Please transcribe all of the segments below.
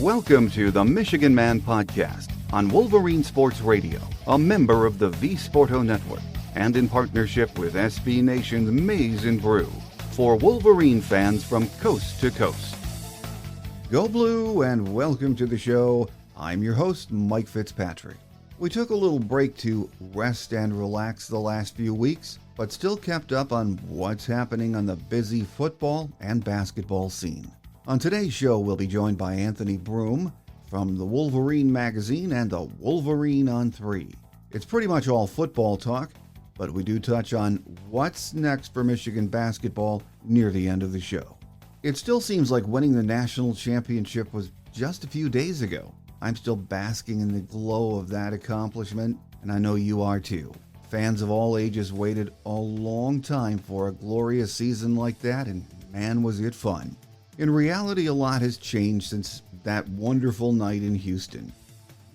Welcome to the Michigan Man Podcast on Wolverine Sports Radio, a member of the V-Sporto Network, and in partnership with SB Nation's Maize and Brew, for Wolverine fans from coast to coast. Go Blue and welcome to the show. I'm your host, Mike Fitzpatrick. We took a little break to rest and relax the last few weeks, but still kept up on what's happening on the busy football and basketball scene. On today's show, we'll be joined by Anthony Broome from the Wolverine Magazine and the Wolverine ON3. It's pretty much all football talk, but we do touch on what's next for Michigan basketball near the end of the show. It still seems like winning the national championship was just a few days ago. I'm still basking in the glow of that accomplishment, and I know you are too. Fans of all ages waited a long time for a glorious season like that, and man was it fun. In reality, a lot has changed since that wonderful night in Houston.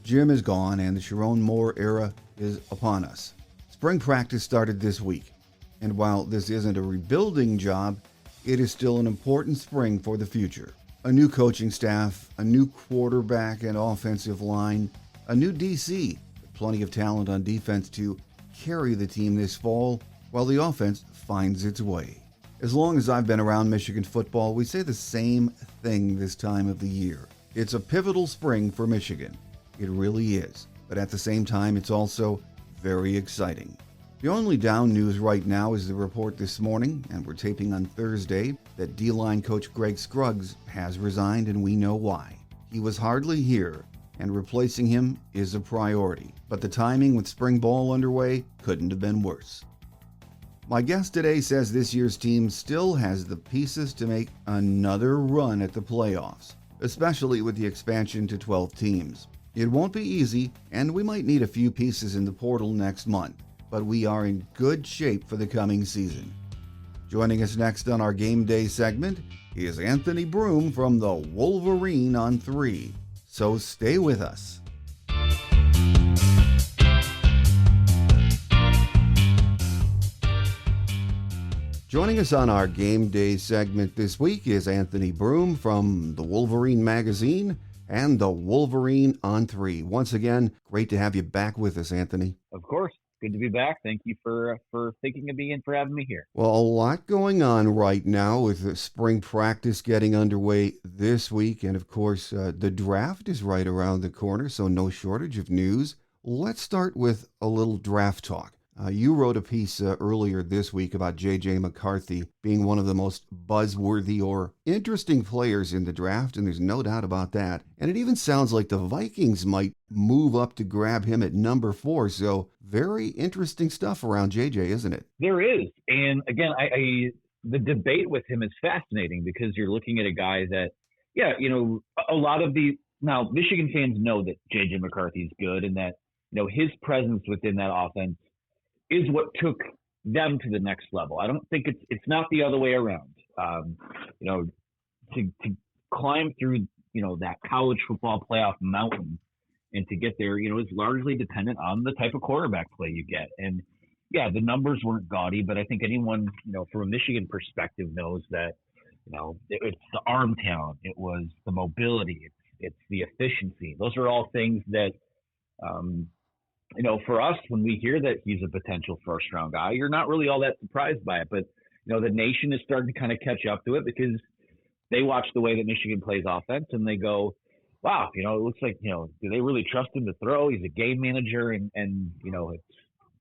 Jim is gone, and the Sharon Moore era is upon us. Spring practice started this week, and while this isn't a rebuilding job, it is still an important spring for the future. A new coaching staff, a new quarterback and offensive line, a new DC, plenty of talent on defense to carry the team this fall while the offense finds its way. As long as I've been around Michigan football, we say the same thing this time of the year. It's a pivotal spring for Michigan. It really is. But at the same time, it's also very exciting. The only down news right now is the report this morning, and we're taping on Thursday, that D-line coach Greg Scruggs has resigned, and we know why. He was hardly here, and replacing him is a priority. But the timing with spring ball underway couldn't have been worse. My guest today says this year's team still has the pieces to make another run at the playoffs, especially with the expansion to 12 teams. It won't be easy, and we might need a few pieces in the portal next month, but we are in good shape for the coming season. Joining us next on our Game Day segment is Anthony Broome from the Wolverine ON3. So stay with us. Joining us on our Game Day segment this week is Anthony Broome from the Wolverine Magazine and the Wolverine ON3. Once again, great to have you back with us, Anthony. Of course. Good to be back. Thank you for thinking of me and for having me here. Well, a lot going on right now with the spring practice getting underway this week. And of course, the draft is right around the corner, so no shortage of news. Let's start with a little draft talk. You wrote a piece earlier this week about J.J. McCarthy being one of the most buzzworthy or interesting players in the draft, and there's no doubt about that. And it even sounds like the Vikings might move up to grab him at number 4, so very interesting stuff around J.J., isn't it? There is, and again, the debate with him is fascinating because you're looking at a guy that, a lot of now Michigan fans know that J.J. McCarthy is good and that, his presence within that offense is what took them to the next level. I don't think it's not the other way around. To climb through, that college football playoff mountain and to get there, is largely dependent on the type of quarterback play you get. And yeah, the numbers weren't gaudy, but I think anyone, from a Michigan perspective knows that, it's the arm talent, it was the mobility, it's the efficiency. Those are all things that, for us, when we hear that he's a potential first-round guy, you're not really all that surprised by it. But, the nation is starting to kind of catch up to it because they watch the way that Michigan plays offense and they go, wow, it looks like, do they really trust him to throw? He's a game manager. And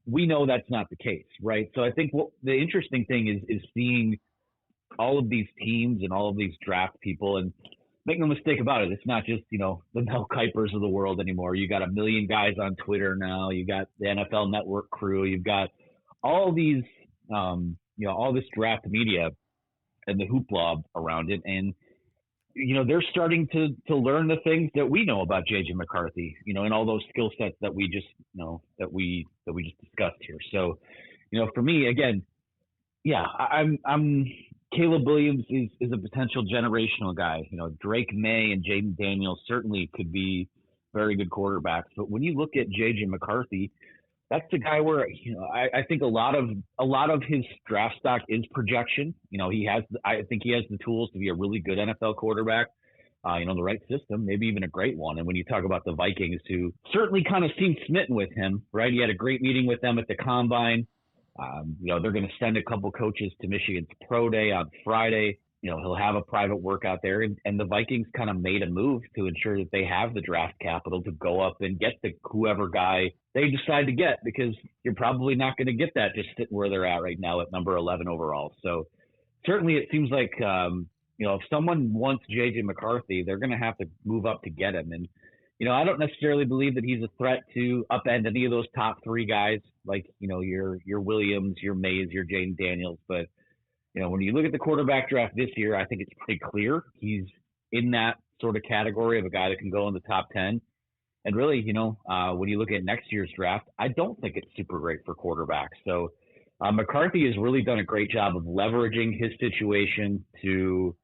we know that's not the case, right? So I think what the interesting thing is seeing all of these teams and all of these draft people, and make no mistake about it, it's not just, the Mel Kipers of the world anymore. You got a million guys on Twitter now. You got the NFL Network crew. You've got all these, all this draft media and the hoopla around it. And, they're starting to learn the things that we know about J.J. McCarthy, and all those skill sets that we just, that we just discussed here. So, for me, again, yeah, I'm Caleb Williams is a potential generational guy. Drake May and Jaden Daniels certainly could be very good quarterbacks. But when you look at J.J. McCarthy, that's the guy where I think a lot of his draft stock is projection. I think he has the tools to be a really good NFL quarterback. the right system, maybe even a great one. And when you talk about the Vikings, who certainly kind of seemed smitten with him, right? He had a great meeting with them at the Combine. They're going to send a couple coaches to Michigan's Pro Day on Friday. He'll have a private workout there. And the Vikings kind of made a move to ensure that they have the draft capital to go up and get the whoever guy they decide to get, because you're probably not going to get that just sitting where they're at right now at number 11 overall. So certainly it seems like, if someone wants J.J. McCarthy, they're going to have to move up to get him. And, I don't necessarily believe that he's a threat to upend any of those top three guys, like, your Williams, your Mays, your Jaden Daniels. But, when you look at the quarterback draft this year, I think it's pretty clear he's in that sort of category of a guy that can go in the top 10. And really, when you look at next year's draft, I don't think it's super great for quarterbacks. So McCarthy has really done a great job of leveraging his situation to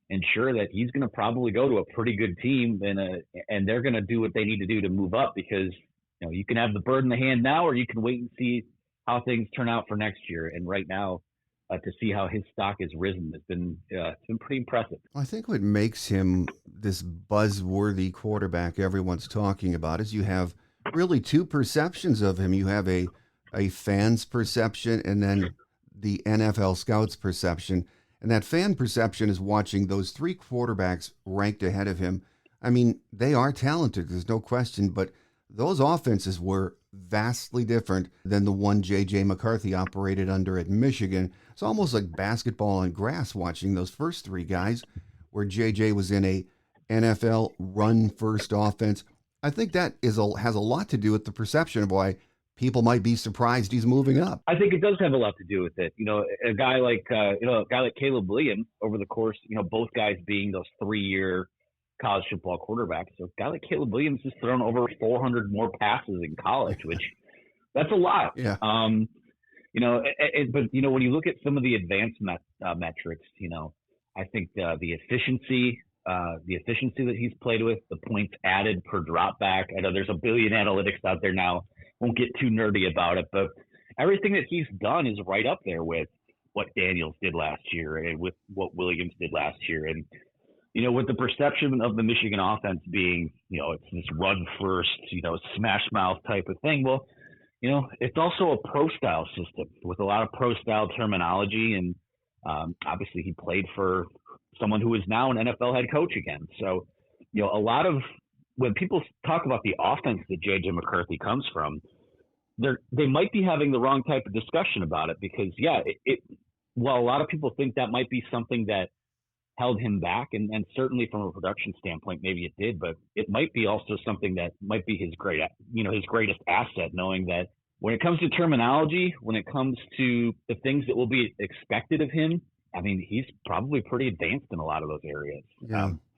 ensure that he's going to probably go to a pretty good team, and they're going to do what they need to do to move up, because you can have the bird in the hand now, or you can wait and see how things turn out for next year. And right now, to see how his stock has risen has been it's been pretty impressive. I think what makes him this buzzworthy quarterback everyone's talking about is you have really two perceptions of him. You have a fan's perception, and then the NFL scouts' perception. And that fan perception is watching those three quarterbacks ranked ahead of him. I mean, they are talented, there's no question, but those offenses were vastly different than the one J.J. McCarthy operated under at Michigan. It's almost like basketball on grass watching those first three guys, where J.J. was in a NFL run-first offense. I think that has a lot to do with the perception of why people might be surprised he's moving up. I think it does have a lot to do with it. A guy like Caleb Williams, over the course, both guys being those 3-year college football quarterbacks. So a guy like Caleb Williams has thrown over 400 more passes in college, which that's a lot. Yeah. But when you look at some of the advanced metrics, I think the efficiency that he's played with, the points added per drop back. I know there's a billion analytics out there now. Won't get too nerdy about it, but everything that he's done is right up there with what Daniels did last year and with what Williams did last year. And, with the perception of the Michigan offense being, it's this run first, smash mouth type of thing. Well, it's also a pro style system with a lot of pro style terminology. And obviously he played for someone who is now an NFL head coach again. So, a lot of, when people talk about the offense that J.J. McCarthy comes from, they might be having the wrong type of discussion about it, because, while a lot of people think that might be something that held him back, and certainly from a production standpoint, maybe it did, but it might be also something that might be his greatest asset, knowing that when it comes to terminology, when it comes to the things that will be expected of him, I mean, he's probably pretty advanced in a lot of those areas.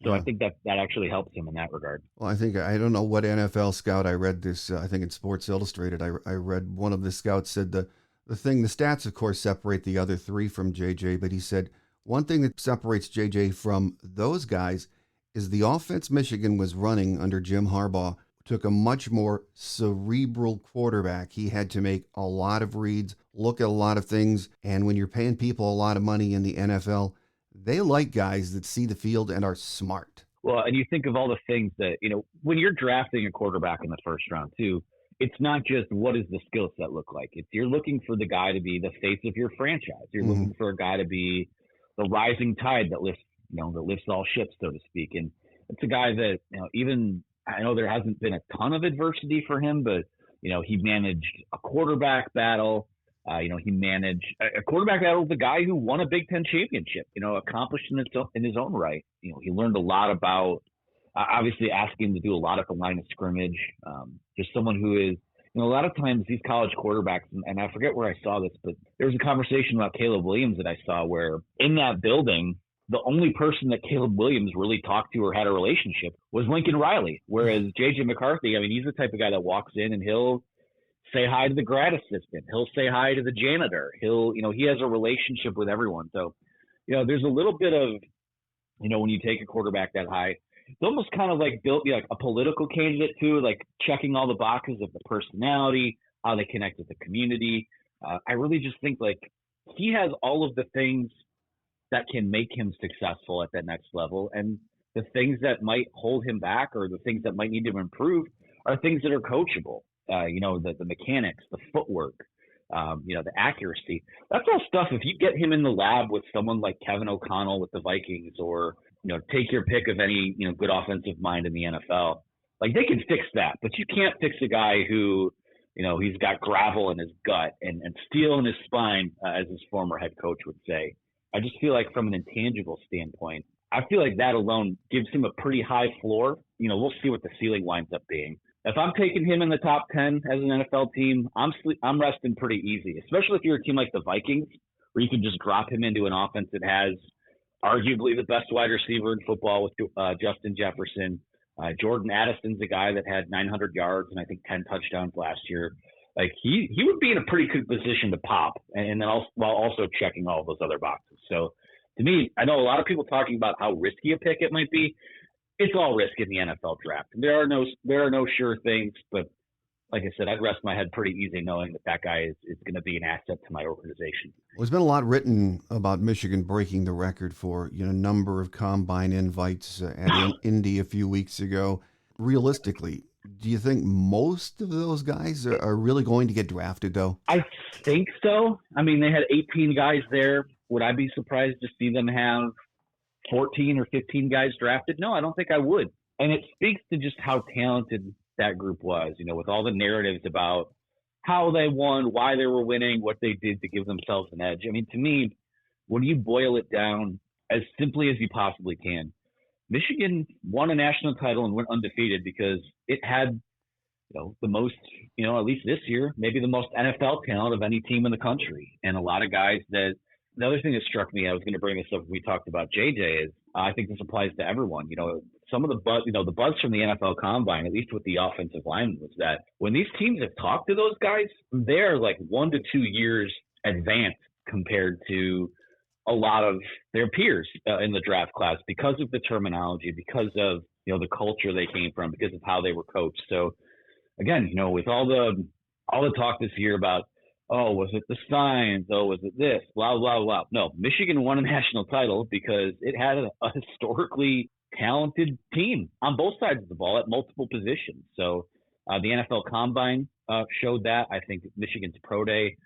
So I think that actually helps him in that regard. Well, I don't know what NFL scout I read this. I think in Sports Illustrated, I read one of the scouts said the stats, of course, separate the other three from JJ, but he said one thing that separates JJ from those guys is the offense Michigan was running under Jim Harbaugh took a much more cerebral quarterback. He had to make a lot of reads, look at a lot of things. And when you're paying people a lot of money in the NFL, they like guys that see the field and are smart. Well, and you think of all the things that, when you're drafting a quarterback in the first round too, it's not just what does the skill set look like. It's you're looking for the guy to be the face of your franchise. You're looking for a guy to be the rising tide that lifts all ships, so to speak. And it's a guy that, even I know there hasn't been a ton of adversity for him, but, he managed a quarterback battle. He managed a quarterback battle with a guy who won a Big Ten championship, accomplished in his own right. He learned a lot about, obviously asking him to do a lot at the line of scrimmage. Just someone who is, a lot of times these college quarterbacks, and I forget where I saw this, but there was a conversation about Caleb Williams that I saw where in that building, the only person that Caleb Williams really talked to or had a relationship was Lincoln Riley. Whereas J.J. McCarthy, he's the type of guy that walks in and he'll say hi to the grad assistant. He'll say hi to the janitor. He has a relationship with everyone. So, there's a little bit of, when you take a quarterback that high, it's almost kind of like built like a political candidate too, like checking all the boxes of the personality, how they connect with the community. I really just think like he has all of the things that can make him successful at that next level. And the things that might hold him back or the things that might need to improve are things that are coachable. The mechanics, the footwork, the accuracy. That's all stuff. If you get him in the lab with someone like Kevin O'Connell with the Vikings, or take your pick of any good offensive mind in the NFL, like they can fix that. But you can't fix a guy who he's got gravel in his gut and steel in his spine, as his former head coach would say. I just feel like from an intangible standpoint, I feel like that alone gives him a pretty high floor. We'll see what the ceiling winds up being. If I'm taking him in the top 10 as an NFL team, I'm resting pretty easy, especially if you're a team like the Vikings, where you can just drop him into an offense that has arguably the best wide receiver in football with Justin Jefferson. Jordan Addison's a guy that had 900 yards and I think 10 touchdowns last year. Like he would be in a pretty good position to pop, and then while also checking all those other boxes. So to me, I know a lot of people talking about how risky a pick it might be. It's all risk in the NFL draft. There are no sure things, but like I said, I'd rest my head pretty easy knowing that guy is going to be an asset to my organization. Well, there's been a lot written about Michigan breaking the record for number of combine invites at Indy a few weeks ago. Realistically, do you think most of those guys are really going to get drafted, though? I think so. I mean, they had 18 guys there. Would I be surprised to see them have 14 or 15 guys drafted? No, I don't think I would. And it speaks to just how talented that group was, with all the narratives about how they won, why they were winning, what they did to give themselves an edge. I mean, to me, when you boil it down as simply as you possibly can, Michigan won a national title and went undefeated because it had, the most, at least this year, maybe the most NFL talent of any team in the country. And a lot of guys that, the other thing that struck me, I was going to bring this up when we talked about JJ, is I think this applies to everyone. Some of the buzz, the buzz from the NFL Combine, at least with the offensive linemen, was that when these teams have talked to those guys, they're like 1 to 2 years advanced compared to a lot of their peers in the draft class because of the terminology, because of the culture they came from, because of how they were coached. So again, with all the talk this year about, oh, was it the signs? Oh, was it this? Blah, blah, blah. No, Michigan won a national title because it had a historically talented team on both sides of the ball at multiple positions. So the NFL Combine showed that. I think Michigan's Pro Day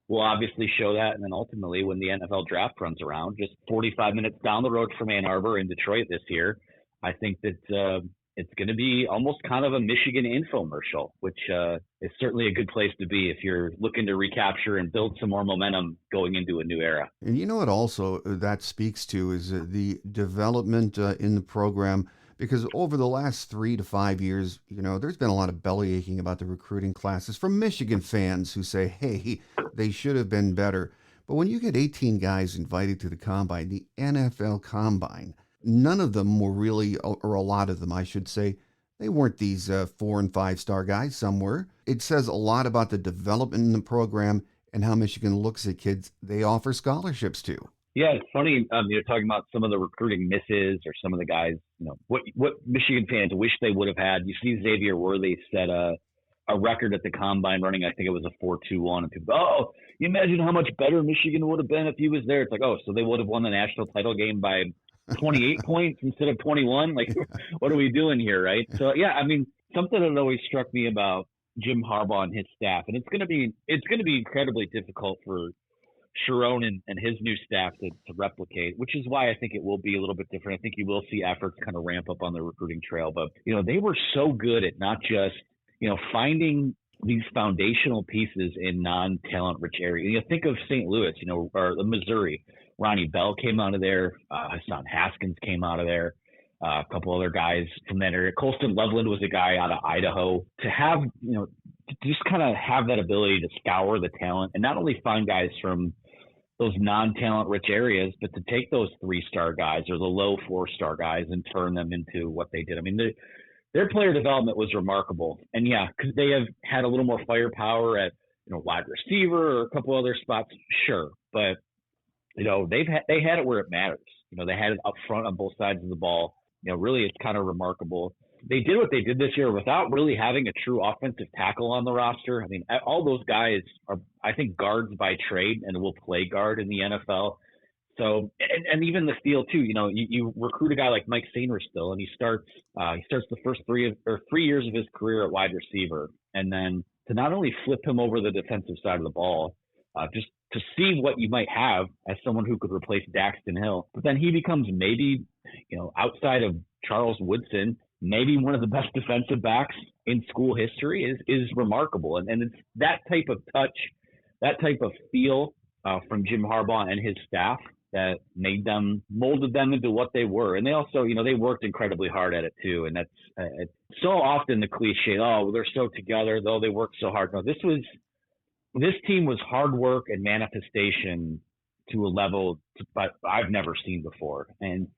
will obviously show that. And then ultimately, when the NFL draft runs around, just 45 minutes down the road from Ann Arbor in Detroit this year, I think that it's going to be almost kind of a Michigan infomercial, which is certainly a good place to be if you're looking to recapture and build some more momentum going into a new era. And what also that speaks to is the development in the program, because over the last 3 to 5 years, there's been a lot of belly aching about the recruiting classes from Michigan fans who say, hey, they should have been better. But when you get 18 guys invited to the Combine, the NFL Combine, none of them were really, or a lot of them, I should say, they weren't these 4 and 5 star guys. Some were. It says a lot about the development in the program and how Michigan looks at kids they offer scholarships to. Yeah, it's funny. You're talking about some of the recruiting misses or some of the guys, what Michigan fans wish they would have had. You see Xavier Worthy set a record at the Combine running, I think it was a 4.21. And people, you imagine how much better Michigan would have been if he was there. It's like, so they would have won the national title game by 28 points instead of 21. Like, what are we doing here, right? So yeah, I mean, something that always struck me about Jim Harbaugh and his staff, and it's going to be incredibly difficult for Sharon and his new staff to replicate, which is why I think it will be a little bit different. I think you will see efforts kind of ramp up on the recruiting trail, but they were so good at not just finding these foundational pieces in non-talent rich areas. Think of St. Louis, or Missouri. Ronnie Bell came out of there. Hassan Haskins came out of there. A couple other guys from that area. Colston Loveland was a guy out of Idaho. To have, to just kind of have that ability to scour the talent and not only find guys from those non-talent rich areas, but to take those 3-star guys or the low 4-star guys and turn them into what they did. I mean, their player development was remarkable. And yeah, because they have had a little more firepower at, wide receiver or a couple other spots, sure. But, they had it where it matters. They had it up front on both sides of the ball. Really it's kind of remarkable. They did what they did this year without really having a true offensive tackle on the roster. I mean, all those guys are, I think, guards by trade and will play guard in the NFL. So, and even the feel too, you recruit a guy like Mike Sainer still, and he starts the first 3 years of his career at wide receiver. And then to not only flip him over the defensive side of the ball, just to see what you might have as someone who could replace Daxton Hill. But then he becomes maybe, outside of Charles Woodson, maybe one of the best defensive backs in school history is remarkable. And it's that type of touch, that type of feel from Jim Harbaugh and his staff that molded them into what they were. And they also, they worked incredibly hard at it too. And that's so often the cliche, oh, well, they're so together, though they work so hard. No, this team was hard work and manifestation to a level I've never seen before. And,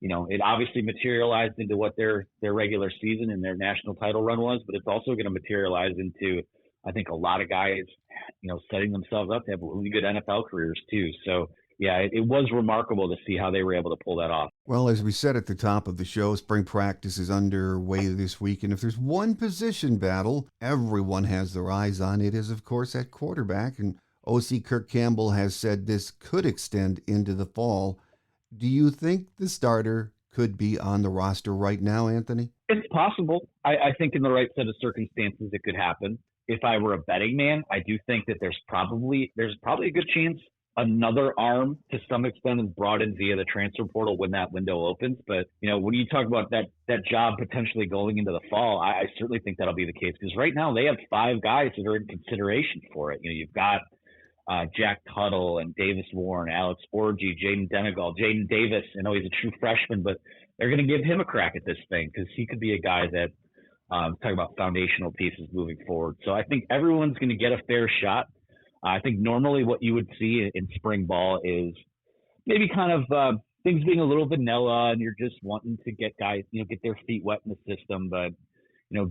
it obviously materialized into what their regular season and their national title run was, but it's also going to materialize into, I think, a lot of guys, setting themselves up to have really good NFL careers too. So, yeah, it was remarkable to see how they were able to pull that off. Well, as we said at the top of the show, spring practice is underway this week. And if there's one position battle everyone has their eyes on, it is, of course, at quarterback. And OC Kirk Campbell has said this could extend into the fall. Do you think the starter could be on the roster right now, Anthony? It's possible. I think in the right set of circumstances, it could happen. If I were a betting man, I do think that there's probably a good chance another arm to some extent is brought in via the transfer portal when that window opens. But, when you talk about that job potentially going into the fall, I certainly think that'll be the case, because right now they have 5 guys that are in consideration for it. You've got Jack Tuttle and Davis Warren, Alex Orji, Jaden Denegal, Jaden Davis. I know he's a true freshman, but they're going to give him a crack at this thing because he could be a guy that talk about foundational pieces moving forward. So I think everyone's going to get a fair shot. I think normally what you would see in spring ball is maybe kind of things being a little vanilla and you're just wanting to get guys, get their feet wet in the system. But,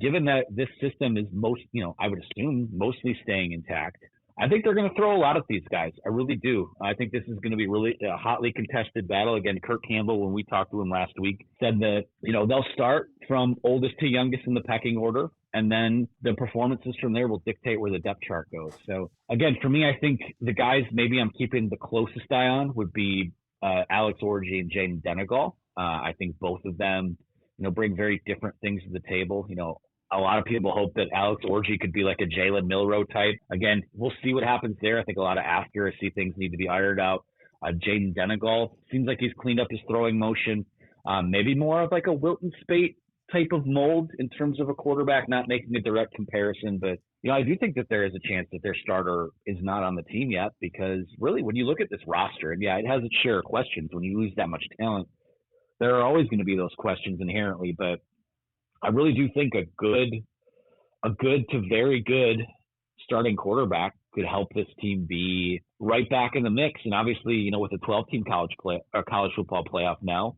given that this system is I would assume mostly staying intact, I think they're going to throw a lot at these guys. I really do. I think this is going to be really a hotly contested battle. Again, Kirk Campbell, when we talked to him last week, said that, they'll start from oldest to youngest in the pecking order, and then the performances from there will dictate where the depth chart goes. So, again, for me, I think the guys maybe I'm keeping the closest eye on would be Alex Orji and Jaden Denegal. I think both of them, bring very different things to the table. A lot of people hope that Alex Orji could be like a Jalen Milroe type. Again, we'll see what happens there. I think a lot of accuracy things need to be ironed out. Jaden Denegal seems like he's cleaned up his throwing motion. Maybe more of like a Wilton Spate type of mold in terms of a quarterback, not making a direct comparison. But, I do think that there is a chance that their starter is not on the team yet, because really when you look at this roster, and it has its share of questions when you lose that much talent, there are always going to be those questions inherently. But I really do think a good to very good starting quarterback could help this team be right back in the mix. And obviously, with a 12-team college football playoff now,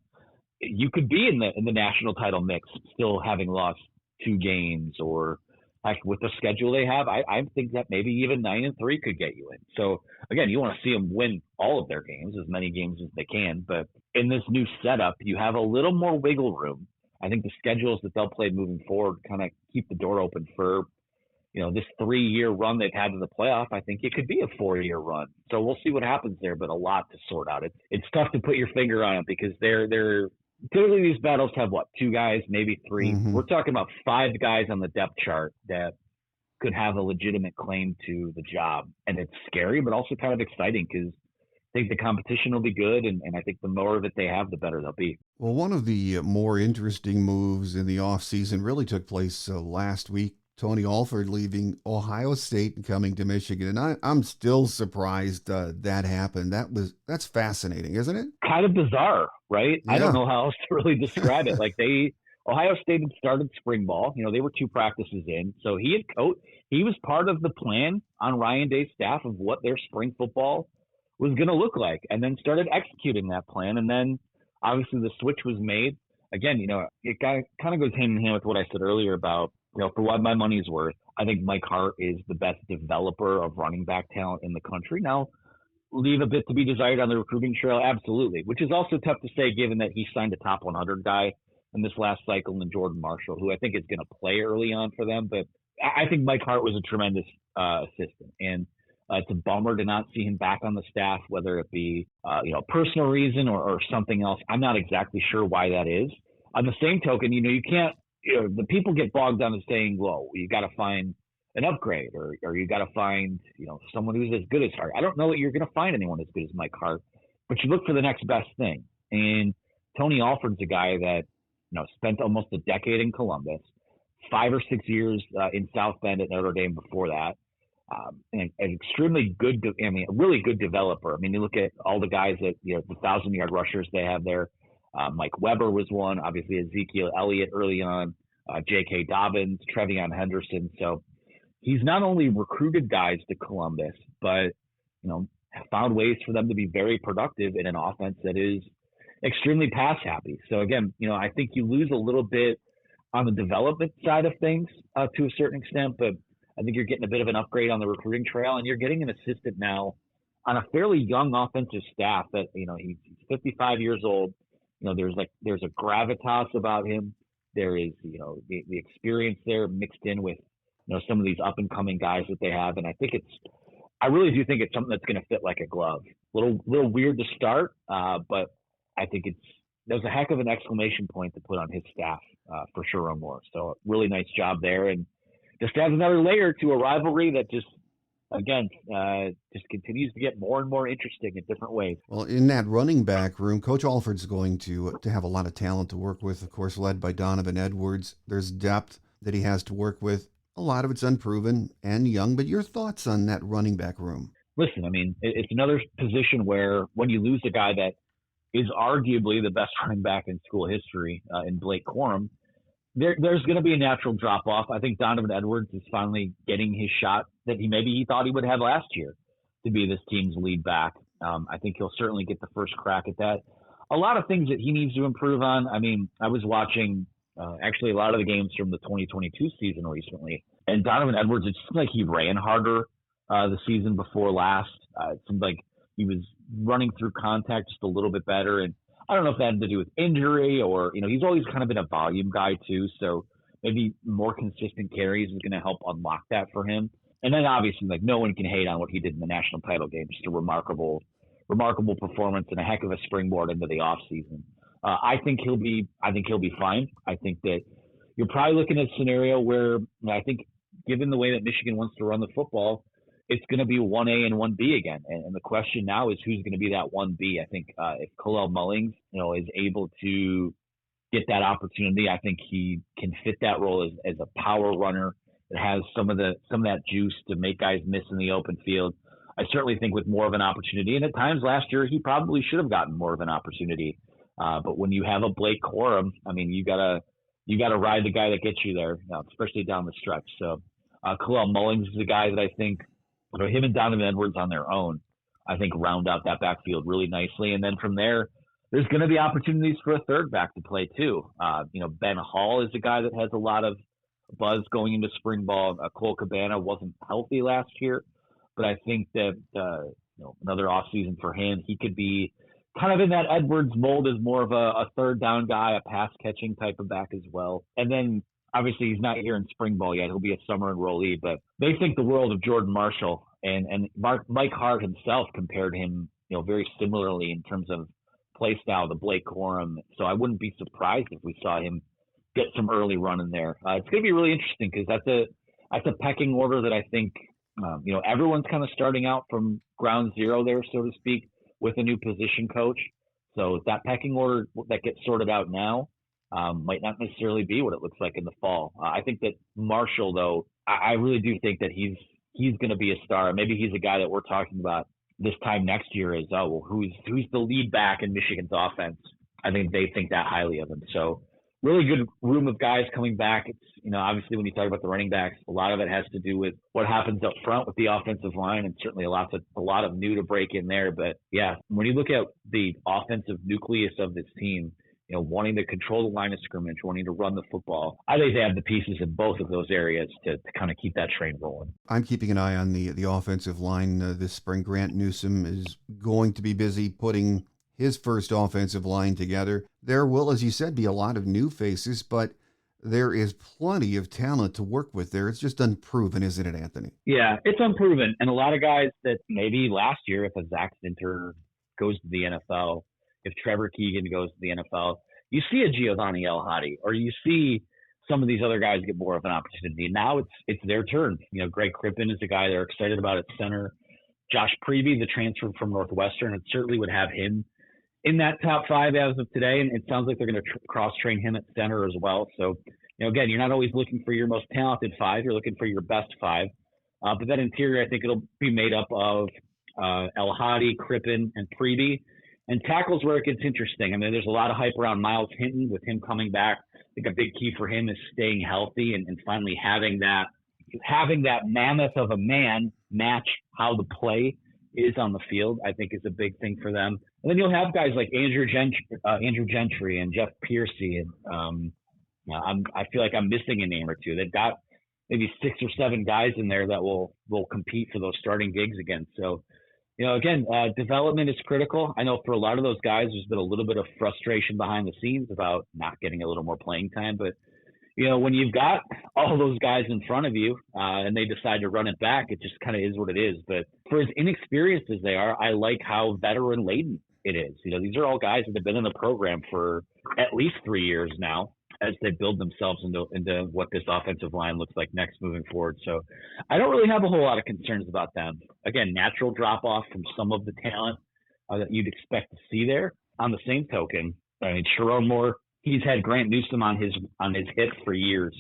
you could be in the national title mix, still having lost 2 games, or heck, with the schedule they have, I think that maybe even 9-3 could get you in. So again, you want to see them win all of their games, as many games as they can. But in this new setup, you have a little more wiggle room. I think the schedules that they'll play moving forward kind of keep the door open for, this 3-year run they've had to the playoff. I think it could be a 4-year run. So we'll see what happens there, but a lot to sort out. It's tough to put your finger on it, because they're clearly these battles have 2 guys, maybe 3. Mm-hmm. We're talking about 5 guys on the depth chart that could have a legitimate claim to the job. And it's scary, but also kind of exciting, because I think the competition will be good, and I think the more of it they have, the better they'll be. Well, one of the more interesting moves in the offseason really took place last week. Tony Alford leaving Ohio State and coming to Michigan. And I'm still surprised that happened. That's fascinating, isn't it? Kind of bizarre, right? Yeah. I don't know how else to really describe it. Like Ohio State had started spring ball. They were 2 practices in. So he was part of the plan on Ryan Day's staff of what their spring football was going to look like, and then started executing that plan. And then obviously the switch was made. Again, it kind of goes hand in hand with what I said earlier about, for what my money's worth, I think Mike Hart is the best developer of running back talent in the country. Now, leave a bit to be desired on the recruiting trail, absolutely, which is also tough to say given that he signed a top 100 guy in this last cycle in Jordan Marshall, who I think is going to play early on for them. But I think Mike Hart was a tremendous assistant. And It's a bummer to not see him back on the staff, whether it be a personal reason or something else. I'm not exactly sure why that is. On the same token, you can't. The people get bogged down in saying, "Well, you got to find an upgrade, or you got to find someone who's as good as Hart." I don't know that you're going to find anyone as good as Mike Hart, but you look for the next best thing. And Tony Alford's a guy that spent almost a decade in Columbus, 5 or 6 years in South Bend at Notre Dame before that. And an extremely good, a really good developer. I mean, you look at all the guys that, the 1,000-yard rushers they have there. Mike Weber was one, obviously Ezekiel Elliott early on, J.K. Dobbins, Trevion Henderson. So he's not only recruited guys to Columbus, but, found ways for them to be very productive in an offense that is extremely pass happy. So again, I think you lose a little bit on the development side of things to a certain extent, but I think you're getting a bit of an upgrade on the recruiting trail, and you're getting an assistant now on a fairly young offensive staff that, he's 55 years old. There's a gravitas about him. There is, the experience there mixed in with, some of these up and coming guys that they have. And I really do think it's something that's going to fit like a glove. Little weird to start, but I think there's a heck of an exclamation point to put on his staff for Sherrone Moore. So really nice job there. And just adds another layer to a rivalry that just continues to get more and more interesting in different ways. Well, in that running back room, Coach Alford's going to have a lot of talent to work with, of course, led by Donovan Edwards. There's depth that he has to work with. A lot of it's unproven and young, but your thoughts on that running back room? Listen, I mean, it's another position where when you lose a guy that is arguably the best running back in school history in Blake Corum, there's going to be a natural drop-off. I think Donovan Edwards is finally getting his shot that he thought he would have last year to be this team's lead back. I think he'll certainly get the first crack at that. A lot of things that he needs to improve on. I mean, I was watching actually a lot of the games from the 2022 season recently, and Donovan Edwards, it seemed like he ran harder the season before last. It seemed like he was running through contact just a little bit better, and I don't know if that had to do with injury or, he's always kind of been a volume guy too. So maybe more consistent carries is going to help unlock that for him. And then obviously, no one can hate on what he did in the national title game. Just a remarkable performance and a heck of a springboard into the offseason. I think he'll be fine. I think that you're probably looking at a scenario where I think given the way that Michigan wants to run the football, it's going to be 1A and 1B again. And the question now is who's going to be that 1B. I think if Kalel Mullings, is able to get that opportunity, I think he can fit that role as a power runner that has some of that juice to make guys miss in the open field. I certainly think with more of an opportunity, and at times last year he probably should have gotten more of an opportunity. But when you have a Blake Corum, I mean, you gotta ride the guy that gets you there, especially down the stretch. So Kalel Mullings is a guy that I think, him and Donovan Edwards on their own, I think round out that backfield really nicely. And then from there, there's going to be opportunities for a third back to play too. Ben Hall is a guy that has a lot of buzz going into spring ball. Cole Cabana wasn't healthy last year, but I think that another offseason for him, he could be kind of in that Edwards mold as more of a third down guy, a pass catching type of back as well. And then obviously he's not here in spring ball yet. He'll be a summer enrollee, but they think the world of Jordan Marshall, and Mike Hart himself compared him, very similarly in terms of play style to Blake Corum. So I wouldn't be surprised if we saw him get some early run in there. It's going to be really interesting because that's a pecking order that I think, everyone's kind of starting out from ground zero there, so to speak, with a new position coach. So that pecking order that gets sorted out now might not necessarily be what it looks like in the fall. I think that Marshall, though, I really do think that he's going to be a star. Maybe he's a guy that we're talking about this time next year as, who's the lead back in Michigan's offense? I think they think that highly of him. So really good room of guys coming back. It's, obviously when you talk about the running backs, a lot of it has to do with what happens up front with the offensive line, and certainly a lot of new to break in there. But yeah, when you look at the offensive nucleus of this team, wanting to control the line of scrimmage, wanting to run the football, I think they have the pieces in both of those areas to kind of keep that train rolling. I'm keeping an eye on the offensive line this spring. Grant Newsome is going to be busy putting his first offensive line together. There will, as you said, be a lot of new faces, but there is plenty of talent to work with there. It's just unproven, isn't it, Anthony? Yeah, it's unproven. And a lot of guys that maybe last year, if a Zach Sinter goes to the NFL, if Trevor Keegan goes to the NFL, you see a Giovanni El Hadi, or you see some of these other guys get more of an opportunity. Now it's their turn. Greg Crippen is a guy they're excited about at center. Josh Preby, the transfer from Northwestern, it certainly would have him in that top 5 as of today. And it sounds like they're going to cross-train him at center as well. So, again, you're not always looking for your most talented 5. You're looking for your best 5. But that interior, I think it'll be made up of El Hadi, Crippen, and Preby. And tackles where it gets interesting. I mean, there's a lot of hype around Miles Hinton with him coming back. I think a big key for him is staying healthy and finally having that mammoth of a man match how the play is on the field, I think is a big thing for them. And then you'll have guys like Andrew Gentry and Jeff Piercy. And I feel like I'm missing a name or two. They've got maybe 6 or 7 guys in there that will compete for those starting gigs again. So, again, development is critical. I know for a lot of those guys, there's been a little bit of frustration behind the scenes about not getting a little more playing time. But, when you've got all those guys in front of you and they decide to run it back, it just kind of is what it is. But for as inexperienced as they are, I like how veteran laden it is. These are all guys that have been in the program for at least 3 years now as they build themselves into what this offensive line looks like next moving forward. So I don't really have a whole lot of concerns about them. Again, natural drop-off from some of the talent that you'd expect to see there. On the same token, I mean, Sharon Moore, he's had Grant Newsome on his hip for years.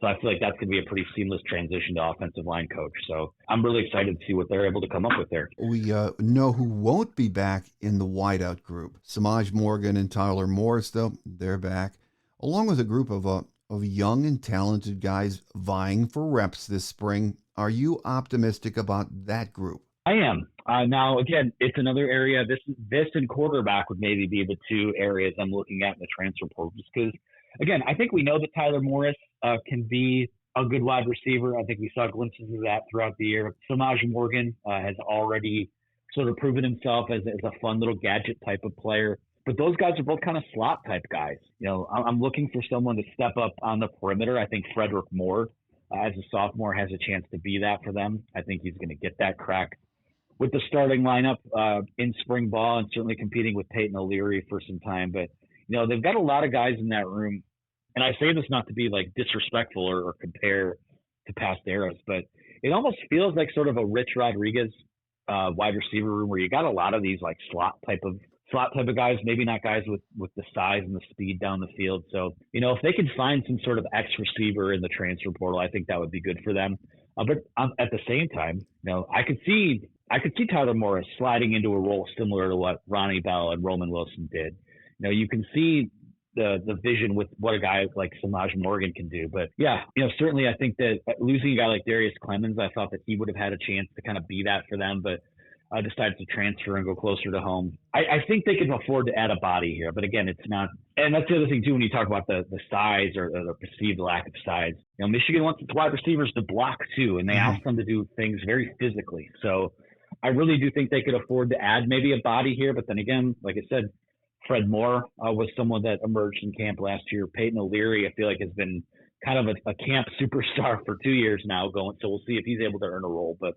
So I feel like that's going to be a pretty seamless transition to offensive line coach. So I'm really excited to see what they're able to come up with there. We know who won't be back in the wideout group. Samaj Morgan and Tyler Morris, though, they're back, along with a group of young and talented guys vying for reps this spring. Are you optimistic about that group? I am. Now, again, it's another area. This and quarterback would maybe be the 2 areas I'm looking at in the transfer portal. Just because, again, I think we know that Tyler Morris can be a good wide receiver. I think we saw glimpses of that throughout the year. Samaj Morgan has already sort of proven himself as a fun little gadget type of player. But those guys are both kind of slot type guys. I'm looking for someone to step up on the perimeter. I think Frederick Moore, as a sophomore, has a chance to be that for them. I think he's going to get that crack with the starting lineup in spring ball and certainly competing with Peyton O'Leary for some time. But, they've got a lot of guys in that room. And I say this not to be like disrespectful or compare to past eras, but it almost feels like sort of a Rich Rodriguez wide receiver room where you got a lot of these like slot type of guys, maybe not guys with the size and the speed down the field. So, if they can find some sort of X receiver in the transfer portal, I think that would be good for them. But at the same time, I could see Tyler Morris sliding into a role similar to what Ronnie Bell and Roman Wilson did. You can see the vision with what a guy like Samaj Morgan can do. But yeah, certainly I think that losing a guy like Darius Clemens, I thought that he would have had a chance to kind of be that for them, but decided to transfer and go closer to home. I think they can afford to add a body here, but again, it's not. And that's the other thing too, when you talk about the size or the perceived lack of size, Michigan wants its wide receivers to block too, and they ask them to do things very physically. So I really do think they could afford to add maybe a body here. But then again, like I said, Fred Moore was someone that emerged in camp last year. Peyton O'Leary, I feel like, has been kind of a camp superstar for 2 years now going. So we'll see if he's able to earn a role. But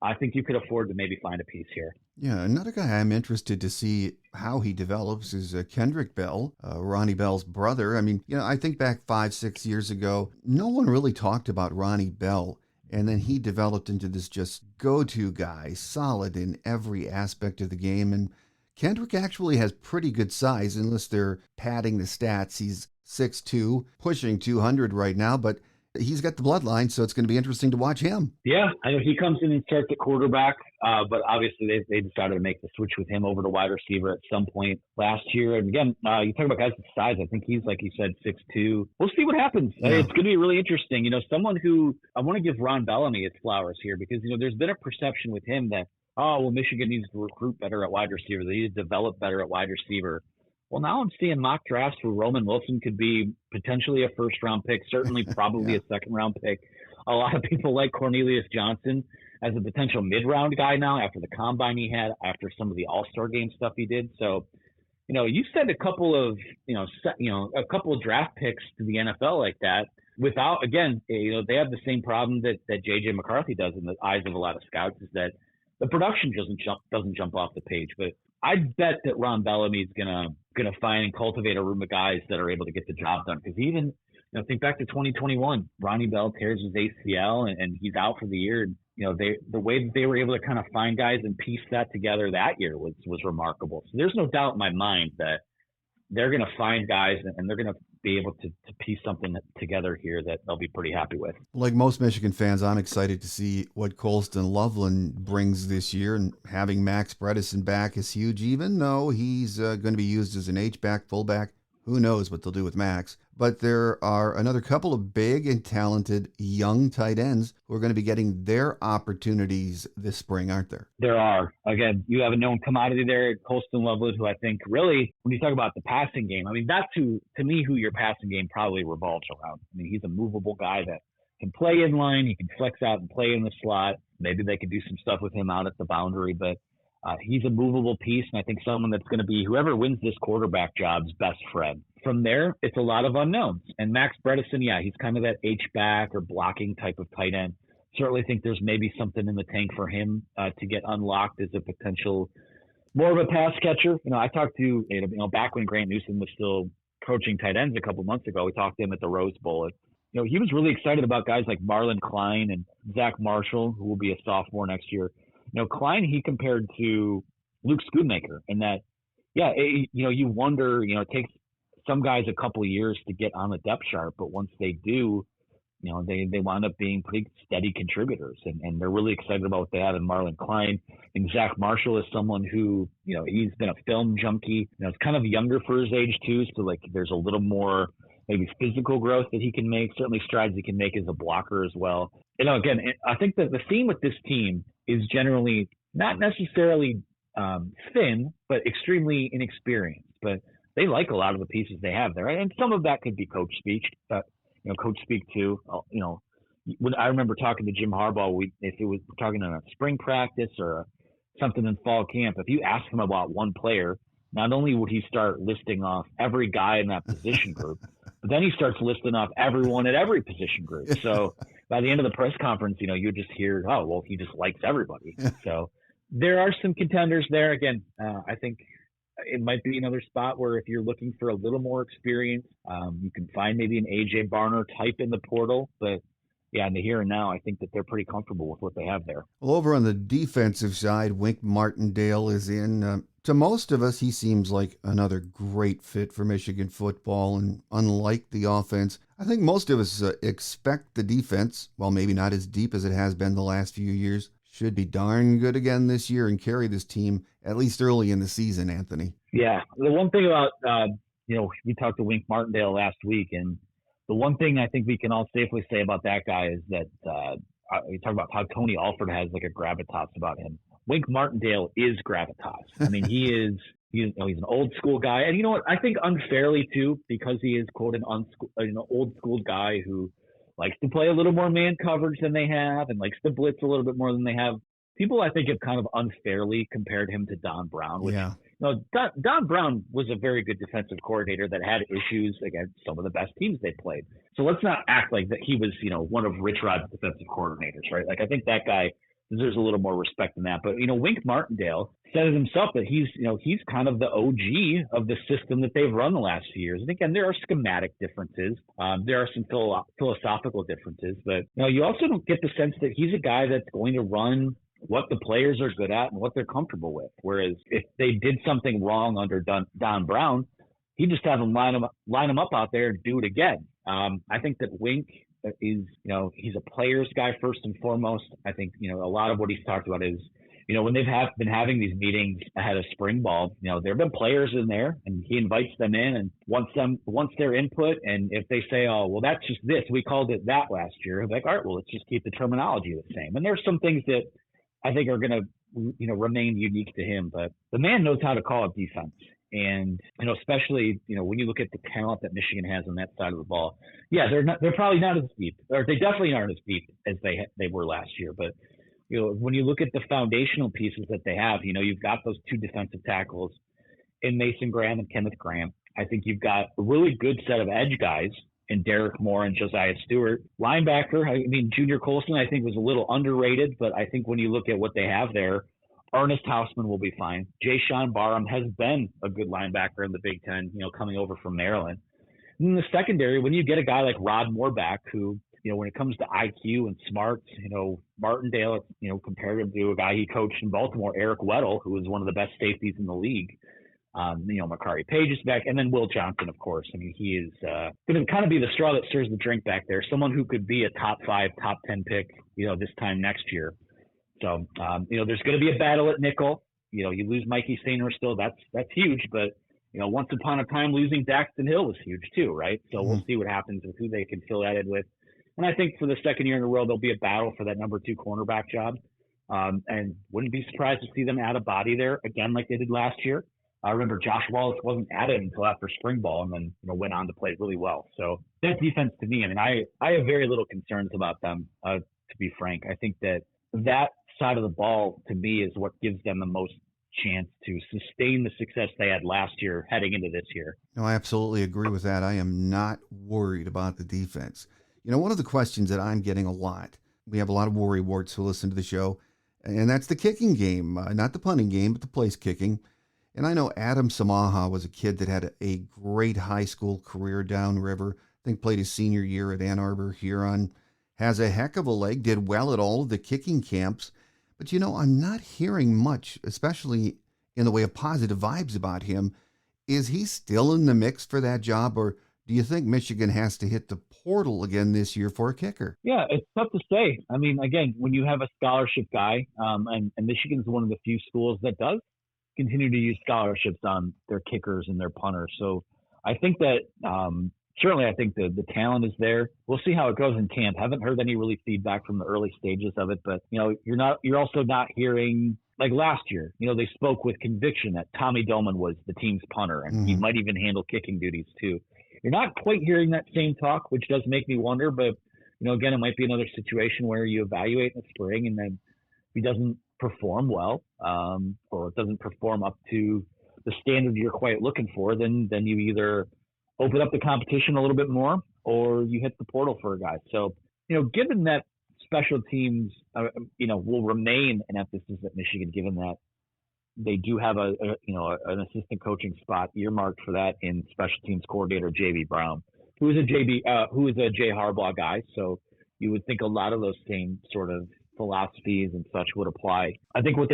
I think you could afford to maybe find a piece here. Yeah, another guy I'm interested to see how he develops is Kendrick Bell, Ronnie Bell's brother. I mean, I think back 5-6 years ago, no one really talked about Ronnie Bell. And then he developed into this just go-to guy, solid in every aspect of the game. And Kendrick actually has pretty good size, unless they're padding the stats. He's 6'2", pushing 200 right now, but he's got the bloodline, so it's going to be interesting to watch him. Yeah, I know he comes in and starts at quarterback, but obviously they decided to make the switch with him over to wide receiver at some point last year. And again, you talk about guys with size. I think he's, like you said, 6'2". We'll see what happens. Yeah. It's going to be really interesting. Someone who I want to give Ron Bellamy its flowers here, because there's been a perception with him that, Michigan needs to recruit better at wide receiver. They need to develop better at wide receiver. Well, now I'm seeing mock drafts where Roman Wilson could be potentially a first-round pick, certainly probably a second-round pick. A lot of people like Cornelius Johnson as a potential mid-round guy now after the combine he had, after some of the all-star game stuff he did. So, you send a couple of, a couple of draft picks to the NFL like that without, again, they have the same problem that JJ McCarthy does in the eyes of a lot of scouts, is that the production doesn't jump off the page. But I bet that Ron Bellamy is gonna find and cultivate a room of guys that are able to get the job done. Because even, think back to 2021, Ronnie Bell tears his ACL and he's out for the year. And, the way that they were able to kind of find guys and piece that together that year was remarkable. So there's no doubt in my mind that they're going to find guys and they're going to be able to piece something together here that they'll be pretty happy with. Like most Michigan fans, I'm excited to see what Colston Loveland brings this year, and having Max Bredesen back is huge, even though he's going to be used as an H-back, fullback. Who knows what they'll do with Max? But there are another couple of big and talented young tight ends who are going to be getting their opportunities this spring, aren't there? There are. Again, you have a known commodity there, Colston Loveland, who I think really, when you talk about the passing game, I mean, that's who your passing game probably revolves around. I mean, he's a movable guy that can play in line. He can flex out and play in the slot. Maybe they could do some stuff with him out at the boundary, but he's a movable piece, and I think someone that's going to be whoever wins this quarterback job's best friend. From there, it's a lot of unknowns. And Max Bredesen, he's kind of that H-back or blocking type of tight end. Certainly think there's maybe something in the tank for him to get unlocked as a potential more of a pass catcher. I talked to, back when Grant Newsom was still coaching tight ends a couple months ago, we talked to him at the Rose Bowl. He was really excited about guys like Marlon Klein and Zach Marshall, who will be a sophomore next year. Klein, he compared to Luke Schoonmaker in that, you wonder, it takes some guys a couple of years to get on the depth chart, but once they do, they wind up being pretty steady contributors, and they're really excited about what they have in Marlon Klein. And Zach Marshall is someone who, he's been a film junkie. It's kind of younger for his age too, so there's a little more maybe physical growth that he can make, certainly strides he can make as a blocker as well. Again, I think that the theme with this team is generally not necessarily thin, but extremely inexperienced. But they like a lot of the pieces they have there, and some of that could be coach speak. Coach speak too. When I remember talking to Jim Harbaugh, if it was talking in a spring practice or something in fall camp, if you ask him about one player, not only would he start listing off every guy in that position group, but then he starts listing off everyone at every position group. So by the end of the press conference, you just hear, oh, well, he just likes everybody. So there are some contenders there. Again, I think it might be another spot where if you're looking for a little more experience, you can find maybe an A.J. Barner type in the portal. But in the here and now, I think that they're pretty comfortable with what they have there. Well, over on the defensive side, Wink Martindale is in. To most of us, he seems like another great fit for Michigan football. And unlike the offense, I think most of us expect the defense, while maybe not as deep as it has been the last few years, should be darn good again this year and carry this team at least early in the season, Anthony. Yeah. The one thing about, we talked to Wink Martindale last week, and the one thing I think we can all safely say about that guy is that we talk about how Tony Alford has like a gravitas about him. Wink Martindale is gravitas. I mean, he's an old school guy. And you know what? I think unfairly too, because he is quote an old school guy who likes to play a little more man coverage than they have and likes to blitz a little bit more than they have. People, I think, have kind of unfairly compared him to Don Brown, which Don Brown was a very good defensive coordinator that had issues against some of the best teams they played. So let's not act like that he was, one of Rich Rod's defensive coordinators, right? Like, I think that guy deserves a little more respect than that. But, Wink Martindale said it himself that he's kind of the OG of the system that they've run the last few years. And again, there are schematic differences. There are some philosophical differences, but, you also don't get the sense that he's a guy that's going to run what the players are good at and what they're comfortable with. Whereas if they did something wrong under Don Brown, he'd just have them line them up out there and do it again. I think that Wink is, he's a player's guy first and foremost. I think, a lot of what he's talked about is, when they've been having these meetings ahead of spring ball, there have been players in there and he invites them in and wants their input. And if they say, oh, well, that's just this, we called it that last year. I'm like, all right, well, let's just keep the terminology the same. And there's some things that I think are going to, remain unique to him, but the man knows how to call a defense. And, especially, when you look at the talent that Michigan has on that side of the ball, they're probably not as deep, or they definitely aren't as deep as they were last year. But, when you look at the foundational pieces that they have, you've got those two defensive tackles in Mason Graham and Kenneth Graham. I think you've got a really good set of edge guys in Derek Moore and Josiah Stewart. Linebacker, I mean, Junior Colson, I think, was a little underrated, but I think when you look at what they have there, Ernest Hausman will be fine. Jay Sean Barham has been a good linebacker in the Big Ten, coming over from Maryland. And in the secondary, when you get a guy like Rod Moore who, when it comes to IQ and smarts, Martindale, compared him to a guy he coached in Baltimore, Eric Weddle, who was one of the best safeties in the league. McCarthy Page is back, and then Will Johnson, of course. I mean, he is going to kind of be the straw that stirs the drink back there. Someone who could be a top 5, top 10 pick, this time next year. So, there's going to be a battle at nickel. You lose Mikey Stainer still. That's huge, but once upon a time, losing Daxton Hill was huge too, right? So we'll see what happens with who they can fill that in with. And I think for the second year in a row, there'll be a battle for that number 2 cornerback job. And wouldn't be surprised to see them add a body there again, like they did last year. I remember Josh Wallace wasn't added until after spring ball and then, went on to play really well. So that defense to me, I mean, I have very little concerns about them, to be frank. I think that side of the ball to me is what gives them the most chance to sustain the success they had last year heading into this year. No, I absolutely agree with that. I am not worried about the defense. One of the questions that I'm getting a lot, we have a lot of worry warts who listen to the show, and that's the kicking game, not the punting game, but the place kicking. And I know Adam Samaha was a kid that had a great high school career downriver. I think played his senior year at Ann Arbor Huron, has a heck of a leg, did well at all of the kicking camps. But, I'm not hearing much, especially in the way of positive vibes about him. Is he still in the mix for that job, or do you think Michigan has to hit the portal again this year for a kicker? Yeah, it's tough to say. I mean, again, when you have a scholarship guy, and Michigan's one of the few schools that does continue to use scholarships on their kickers and their punters. So I think that certainly I think the talent is there. We'll see how it goes in camp. Haven't heard any really feedback from the early stages of it, but you're also not hearing like last year. They spoke with conviction that Tommy Doman was the team's punter and he might even handle kicking duties too. You're not quite hearing that same talk, which does make me wonder, but again, it might be another situation where you evaluate in the spring and then he doesn't perform well, or doesn't perform up to the standard you're quite looking for, then you either open up the competition a little bit more or you hit the portal for a guy. So, given that special teams, will remain an emphasis at Michigan, given that they do have an assistant coaching spot earmarked for that in special teams coordinator J.B. Brown, who is a Jay Harbaugh guy. So you would think a lot of those same sort of philosophies and such would apply. I think what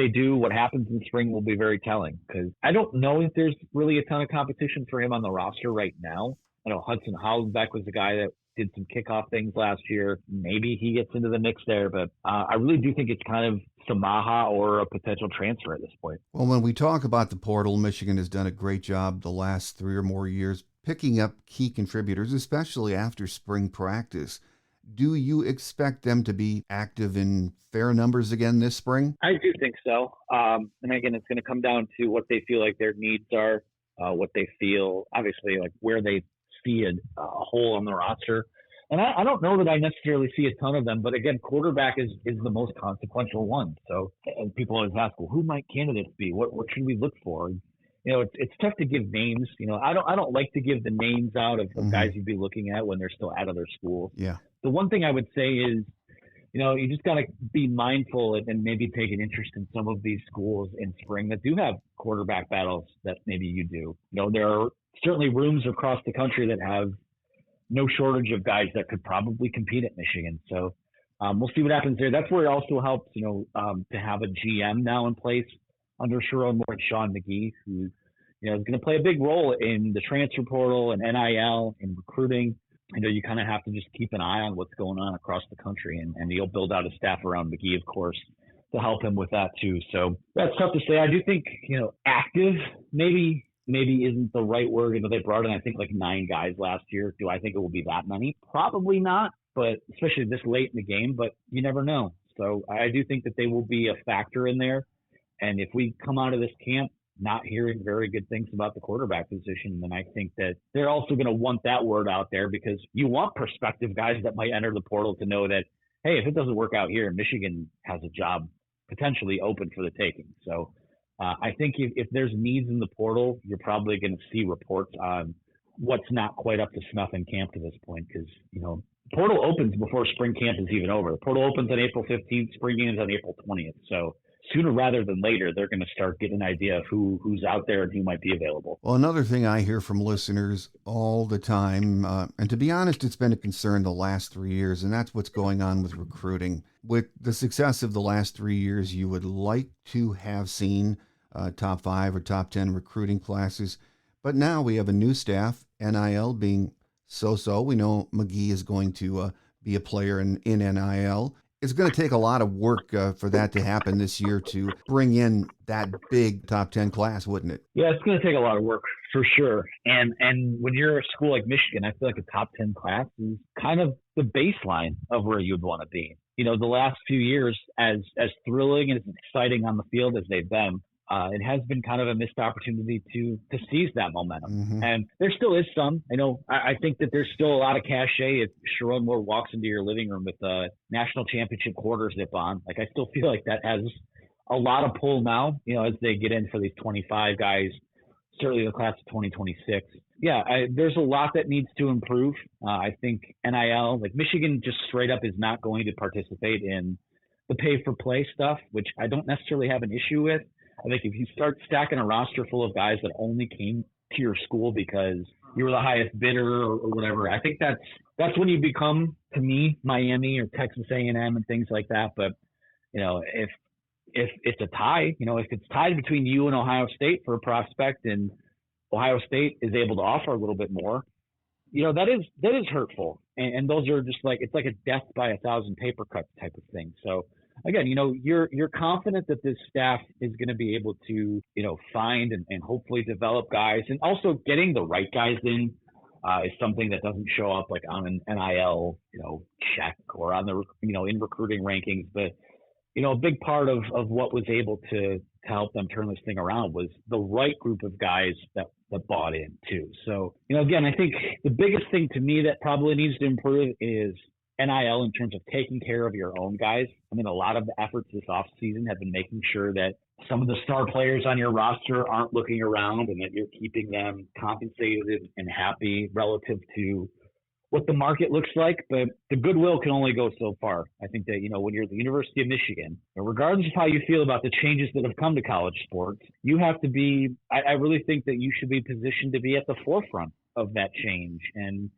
happens in the spring will be very telling, because I don't know if there's really a ton of competition for him on the roster right now. I know Hudson Hollenbeck was the guy that did some kickoff things last year. Maybe he gets into the mix there, but I really do think it's kind of Samaha or a potential transfer at this point. Well, when we talk about the portal, Michigan has done a great job the last 3 or more years picking up key contributors, especially after spring practice. Do you expect them to be active in fair numbers again this spring? I do think so. And again, it's going to come down to what they feel like their needs are, what they feel, obviously, like where they see a hole on the roster. And I don't know that I necessarily see a ton of them, but again, quarterback is the most consequential one. So and people always ask, well, who might candidates be? What should we look for? It's tough to give names. I don't like to give the names out of guys you'd be looking at when they're still out of their schools. Yeah. The one thing I would say is, you just got to be mindful and maybe take an interest in some of these schools in spring that do have quarterback battles that maybe you do. There are certainly rooms across the country that have no shortage of guys that could probably compete at Michigan. So we'll see what happens there. That's where it also helps, to have a GM now in place under Sharon Moore and Sean McGee, who, is going to play a big role in the transfer portal and NIL and recruiting. You kind of have to just keep an eye on what's going on across the country, and he'll build out a staff around McGee, of course, to help him with that too. So that's tough to say. I do think, active maybe isn't the right word. They brought in, I think, like 9 guys last year. Do I think it will be that many? Probably not, but especially this late in the game, but you never know. So I do think that they will be a factor in there. And if we come out of this camp not hearing very good things about the quarterback position, then I think that they're also going to want that word out there, because you want prospective guys that might enter the portal to know that, hey, if it doesn't work out here, Michigan has a job potentially open for the taking. So I think if there's needs in the portal, you're probably going to see reports on what's not quite up to snuff in camp to this point, because, portal opens before spring camp is even over. The portal opens on April 15th, spring game is on April 20th. So sooner rather than later, they're going to start getting an idea of who's out there and who might be available. Well, another thing I hear from listeners all the time, and to be honest, it's been a concern the last 3 years, and that's what's going on with recruiting. With the success of the last 3 years, you would like to have seen top 5 or top 10 recruiting classes, but now we have a new staff, NIL being so-so. We know McGee is going to be a player in NIL. It's going to take a lot of work for that to happen this year to bring in that big top 10 class, wouldn't it? Yeah, it's going to take a lot of work for sure. And when you're a school like Michigan, I feel like a top 10 class is kind of the baseline of where you'd want to be. The last few years, as thrilling and as exciting on the field as they've been, it has been kind of a missed opportunity to seize that momentum. Mm-hmm. And there still is some. I think that there's still a lot of cachet if Sharon Moore walks into your living room with a national championship quarter zip on. Like, I still feel like that has a lot of pull now, as they get in for these 25 guys, certainly the class of 2026. Yeah, there's a lot that needs to improve. I think NIL, like Michigan just straight up is not going to participate in the pay-for-play stuff, which I don't necessarily have an issue with. I think if you start stacking a roster full of guys that only came to your school because you were the highest bidder or whatever, I think that's when you become, to me, Miami or Texas A&M and things like that. But, if it's a tie, if it's tied between you and Ohio State for a prospect and Ohio State is able to offer a little bit more, that is hurtful. And those are just like, it's like a death by 1,000 paper cuts type of thing. So, again, you're confident that this staff is going to be able to, find and hopefully develop guys, and also getting the right guys in is something that doesn't show up like on an NIL, check or on the, in recruiting rankings. But, a big part of what was able to help them turn this thing around was the right group of guys that bought in too. So, again, I think the biggest thing to me that probably needs to improve is NIL in terms of taking care of your own guys. A lot of the efforts this offseason have been making sure that some of the star players on your roster aren't looking around and that you're keeping them compensated and happy relative to what the market looks like. But the goodwill can only go so far. I think that, when you're at the University of Michigan, regardless of how you feel about the changes that have come to college sports, you have to be, I really think that you should be positioned to be at the forefront of that change and,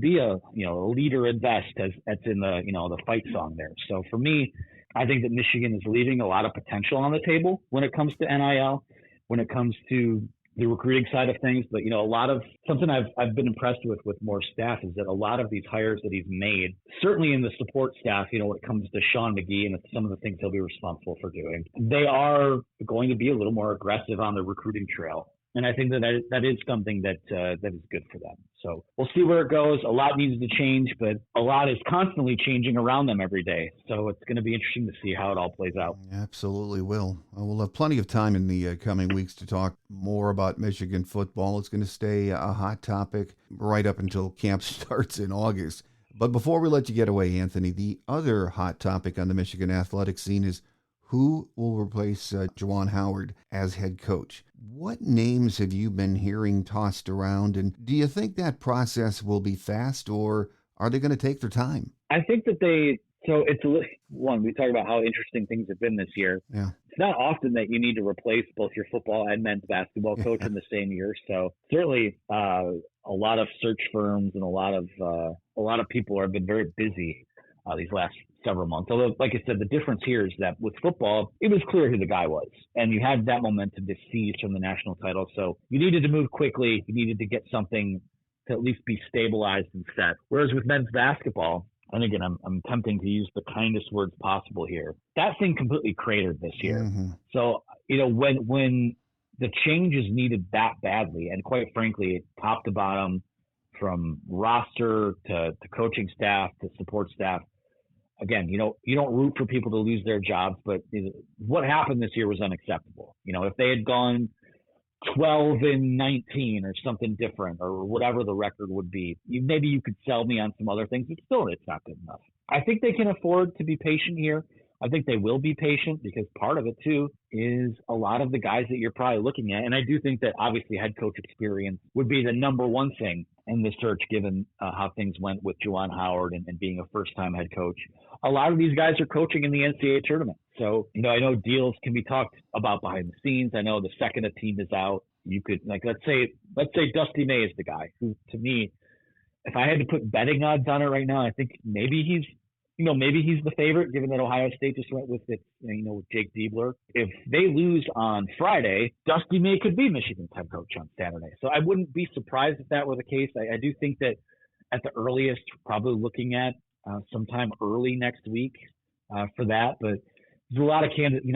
be a leader in vest, as that's in the the fight song there. So for me, I think that Michigan is leaving a lot of potential on the table when it comes to NIL, when it comes to the recruiting side of things. But a lot of something I've been impressed with Moore's staff is that a lot of these hires that he's made, certainly in the support staff, when it comes to Sean McGee and some of the things he'll be responsible for doing, they are going to be a little more aggressive on the recruiting trail. And I think that is something that is good for them. So we'll see where it goes. A lot needs to change, but a lot is constantly changing around them every day. So it's going to be interesting to see how it all plays out. Absolutely will. We'll have plenty of time in the coming weeks to talk more about Michigan football. It's going to stay a hot topic right up until camp starts in August. But before we let you get away, Anthony, the other hot topic on the Michigan athletic scene is who will replace Juwan Howard as head coach. What names have you been hearing tossed around, and do you think that process will be fast, or are they going to take their time? I think that we talk about how interesting things have been this year. Yeah. It's not often that you need to replace both your football and men's basketball coach in the same year. So certainly a lot of search firms and a lot of people have been very busy these last several months. Although, like I said, the difference here is that with football, it was clear who the guy was, and you had that momentum to seize from the national title. So you needed to move quickly. You needed to get something to at least be stabilized and set. Whereas with men's basketball, and again, I'm attempting to use the kindest words possible here, that thing completely cratered this year. Mm-hmm. So, when the change is needed that badly, and quite frankly, top to bottom, from roster to coaching staff to support staff, again, you don't root for people to lose their jobs, but what happened this year was unacceptable. If they had gone 12-19 or something different or whatever the record would be, maybe you could sell me on some other things, but still it's not good enough. I think they can afford to be patient here. I think they will be patient because part of it too is a lot of the guys that you're probably looking at. And I do think that obviously head coach experience would be the number one thing in the search, given how things went with Juwan Howard and being a first-time head coach. A lot of these guys are coaching in the NCAA tournament. So, I know deals can be talked about behind the scenes. I know the second a team is out, you could, like, let's say Dusty May is the guy who, to me, if I had to put betting odds on it right now, I think maybe he's the favorite, given that Ohio State just went with it, with Jake Diebler. If they lose on Friday, Dusty May could be Michigan's head coach on Saturday. So I wouldn't be surprised if that were the case. I do think that at the earliest, probably looking at sometime early next week for that. But there's a lot of candidates.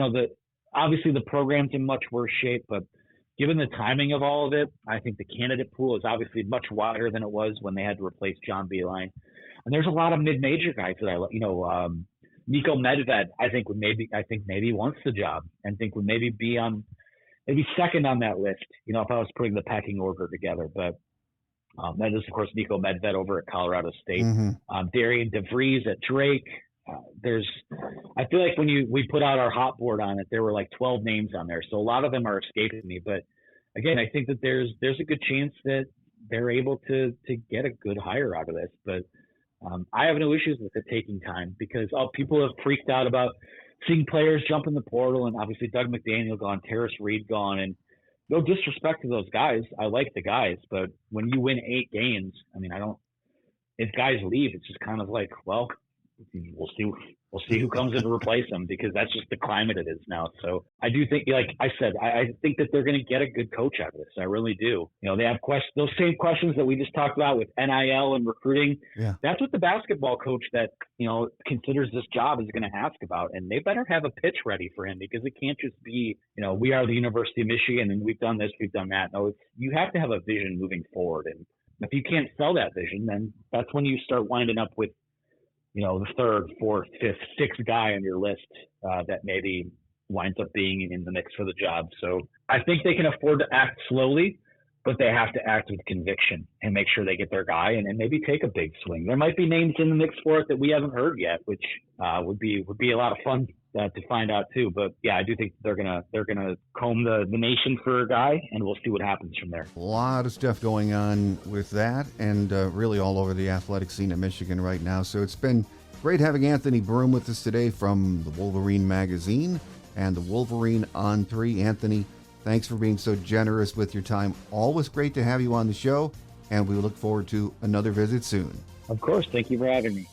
Obviously the program's in much worse shape, but given the timing of all of it, I think the candidate pool is obviously much wider than it was when they had to replace John Beilein. And there's a lot of mid-major guys that I like. Nico Medved, I think maybe wants the job and think would maybe be maybe second on that list. If I was putting the pecking order together. But that is of course Nico Medved over at Colorado State. Mm-hmm. Darian DeVries at Drake. I feel like when we put out our hot board on it, there were like 12 names on there. So a lot of them are escaping me. But again, I think that there's a good chance that they're able to get a good hire out of this. But I have no issues with it taking time because people have freaked out about seeing players jump in the portal, and obviously Doug McDaniel gone, Terrace Reed gone, and no disrespect to those guys. I like the guys, but when you win 8 games, if guys leave, it's just kind of like, well, we'll see who comes in to replace them because that's just the climate it is now. So I do think, like I said, I think that they're going to get a good coach out of this. I really do. They have those same questions that we just talked about with NIL and recruiting. Yeah. That's what the basketball coach that, considers this job is going to ask about. And they better have a pitch ready for him because it can't just be, we are the University of Michigan and we've done this, we've done that. No, you have to have a vision moving forward. And if you can't sell that vision, then that's when you start winding up with, the third, fourth, fifth, sixth guy on your list that maybe winds up being in the mix for the job. So I think they can afford to act slowly, but they have to act with conviction and make sure they get their guy and maybe take a big swing. There might be names in the mix for it that we haven't heard yet, which would be a lot of fun to find out too. But yeah, I do think they're gonna comb the nation for a guy, and we'll see what happens from there. A lot of stuff going on with that, and really all over the athletic scene at Michigan right now. So it's been great having Anthony Broome with us today from the Wolverine Magazine and the Wolverine ON3. Anthony, thanks for being so generous with your time. Always great to have you on the show, and we look forward to another visit soon. Of course. Thank you for having me.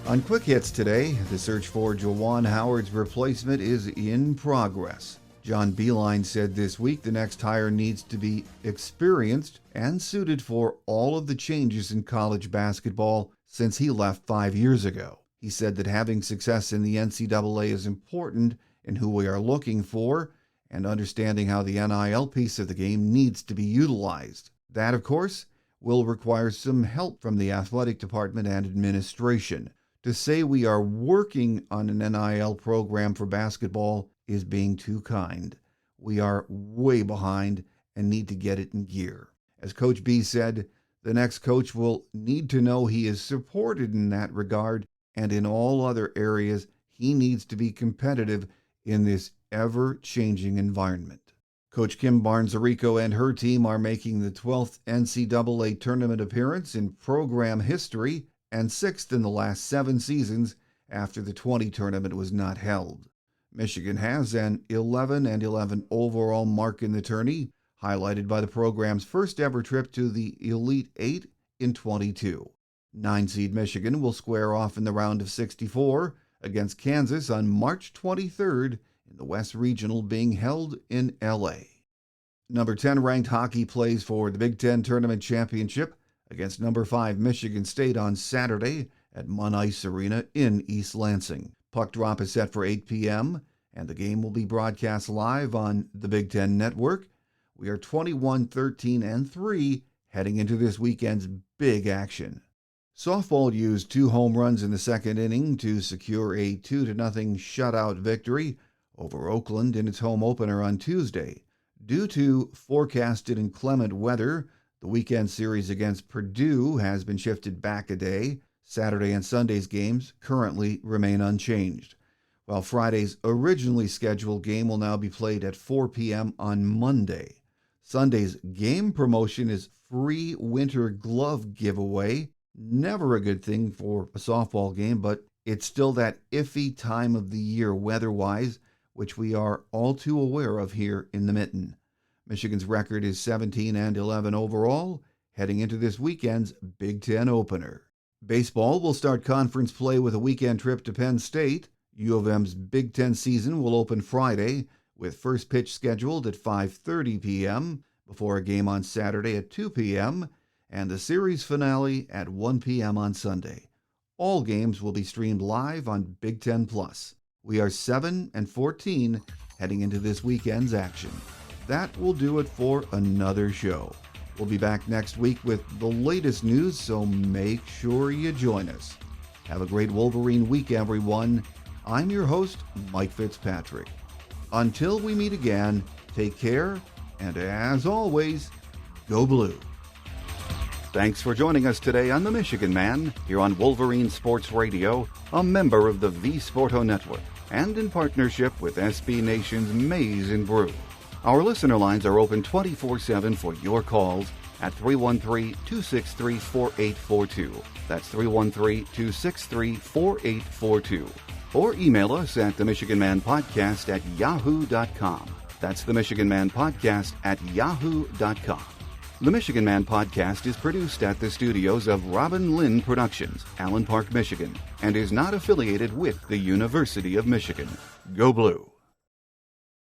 On Quick Hits today, the search for Juwan Howard's replacement is in progress. John Beilein said this week the next hire needs to be experienced and suited for all of the changes in college basketball since he left 5 years ago. He said that having success in the NCAA is important in who we are looking for, and understanding how the NIL piece of the game needs to be utilized. That, of course, will require some help from the athletic department and administration. To say we are working on an NIL program for basketball is being too kind. We are way behind and need to get it in gear. As Coach B said, the next coach will need to know he is supported in that regard, and in all other areas, he needs to be competitive in this ever-changing environment. Coach Kim Barnes-Arico and her team are making the 12th NCAA tournament appearance in program history and 6th in the last 7 seasons after the 20 tournament was not held. Michigan has an 11-11 overall mark in the tourney, highlighted by the program's first ever trip to the Elite Eight in 22. 9-seed Michigan will square off in the round of 64 against Kansas on March 23rd in the West Regional being held in L.A. Number 10 ranked hockey plays for the Big Ten Tournament Championship against number 5 Michigan State on Saturday at Munn Ice Arena in East Lansing. Puck drop is set for 8 p.m., and the game will be broadcast live on the Big Ten Network. We are 21-13-3 heading into this weekend's big action. Softball used 2 home runs in the second inning to secure a 2-0 shutout victory over Oakland in its home opener on Tuesday. Due to forecasted inclement weather, the weekend series against Purdue has been shifted back a day. Saturday and Sunday's games currently remain unchanged, while Friday's originally scheduled game will now be played at 4 p.m. on Monday. Sunday's game promotion is free winter glove giveaway. Never a good thing for a softball game, but it's still that iffy time of the year weather-wise, which we are all too aware of here in the Mitten. Michigan's record is 17-11 overall, heading into this weekend's Big Ten opener. Baseball will start conference play with a weekend trip to Penn State. U of M's Big Ten season will open Friday, with first pitch scheduled at 5:30 p.m., before a game on Saturday at 2 p.m., and the series finale at 1 p.m. on Sunday. All games will be streamed live on Big Ten Plus. We are 7-14 heading into this weekend's action. That will do it for another show. We'll be back next week with the latest news, so make sure you join us. Have a great Wolverine week, everyone. I'm your host, Mike Fitzpatrick. Until we meet again, take care, and as always, go blue. Thanks for joining us today on The Michigan Man, here on Wolverine Sports Radio, a member of the V Sporto Network, and in partnership with SB Nation's Maize and Brew. Our listener lines are open 24/7 for your calls at 313-263-4842. That's 313-263-4842. Or email us at themichiganmanpodcast@yahoo.com. That's themichiganmanpodcast@yahoo.com. The Michigan Man Podcast is produced at the studios of Robin Lynn Productions, Allen Park, Michigan, and is not affiliated with the University of Michigan. Go Blue!